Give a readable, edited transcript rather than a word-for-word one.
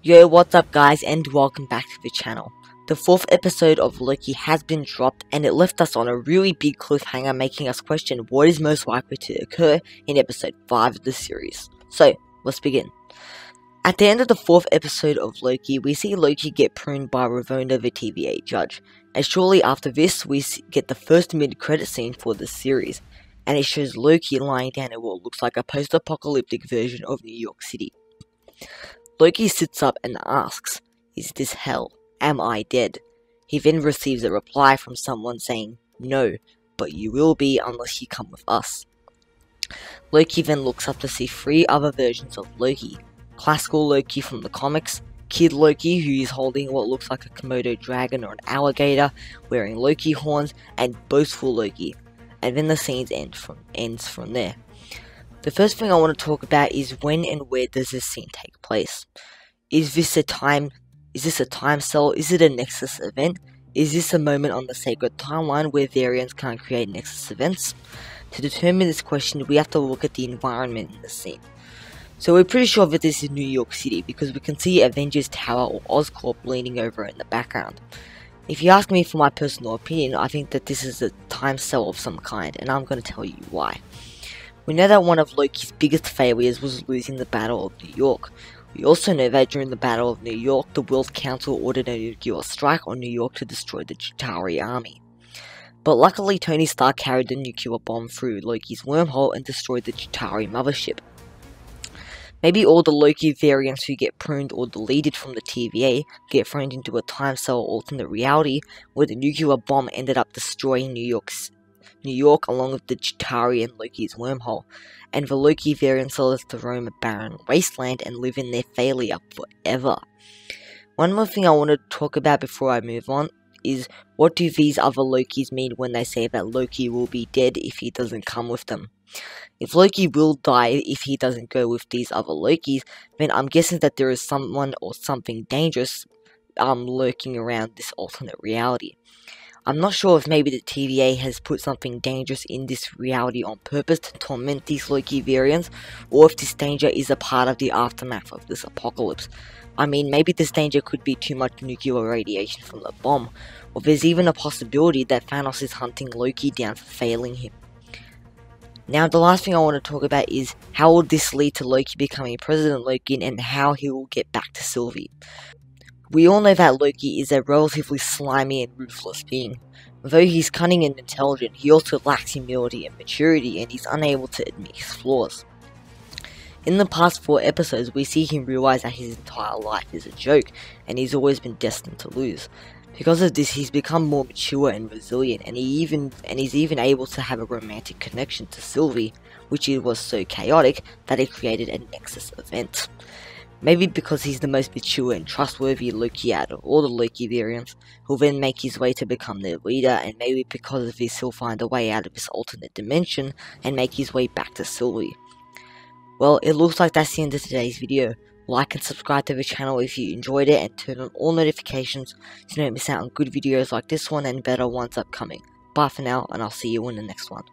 Yo, what's up guys, and welcome back to the channel. The fourth episode of Loki has been dropped, and it left us on a really big cliffhanger, making us question what is most likely to occur in episode 5 of the series. So, let's begin. At the end of the fourth episode of Loki, we see Loki get pruned by Ravonna, the TVA judge, and shortly after this, we get the first mid-credit scene for the series, and it shows Loki lying down in what looks like a post-apocalyptic version of New York City. Loki sits up and asks, "Is this hell? Am I dead?" He then receives a reply from someone saying, "No, but you will be unless you come with us." Loki then looks up to see 3 other versions of Loki. Classical Loki from the comics, Kid Loki, who is holding what looks like a Komodo dragon or an alligator, wearing Loki horns, and boastful Loki. And then the scene ends from there. The first thing I want to talk about is when and where does this scene take place? Is this a time cell? Is it a Nexus event? Is this a moment on the sacred timeline where variants can't create Nexus events? To determine this question, we have to look at the environment in the scene. So we're pretty sure that this is New York City because we can see Avengers Tower or Oscorp leaning over in the background. If you ask me for my personal opinion, I think that this is a time cell of some kind, and I'm going to tell you why. We know that one of Loki's biggest failures was losing the Battle of New York. We also know that during the Battle of New York, the World Council ordered a nuclear strike on New York to destroy the Chitauri army. But luckily, Tony Stark carried the nuclear bomb through Loki's wormhole and destroyed the Chitauri mothership. Maybe all the Loki variants who get pruned or deleted from the TVA get thrown into a time cell alternate reality where the nuclear bomb ended up destroying New York along with the Chitauri and Loki's wormhole, and the Loki variants are left to roam a barren wasteland and live in their failure forever. One more thing I want to talk about before I move on is what do these other Lokis mean when they say that Loki will be dead if he doesn't come with them? If Loki will die if he doesn't go with these other Lokis, then I'm guessing that there is someone or something dangerous lurking around this alternate reality. I'm not sure if maybe the TVA has put something dangerous in this reality on purpose to torment these Loki variants, or if this danger is a part of the aftermath of this apocalypse. I mean, maybe this danger could be too much nuclear radiation from the bomb, or there's even a possibility that Thanos is hunting Loki down for failing him. Now, the last thing I want to talk about is how will this lead to Loki becoming President Loki and how he will get back to Sylvie. We all know that Loki is a relatively slimy and ruthless being. Though he's cunning and intelligent, he also lacks humility and maturity, and he's unable to admit his flaws. In the past 4 episodes, we see him realize that his entire life is a joke, and he's always been destined to lose. Because of this, he's become more mature and resilient, and he's even able to have a romantic connection to Sylvie, which was so chaotic that it created a Nexus event. Maybe because he's the most mature and trustworthy Loki out of all the Loki variants, he'll then make his way to become their leader, and maybe because of this he'll find a way out of this alternate dimension and make his way back to Sylvie. Well, it looks like that's the end of today's video. Like and subscribe to the channel if you enjoyed it, and turn on all notifications so you don't miss out on good videos like this one and better ones upcoming. Bye for now, and I'll see you in the next one.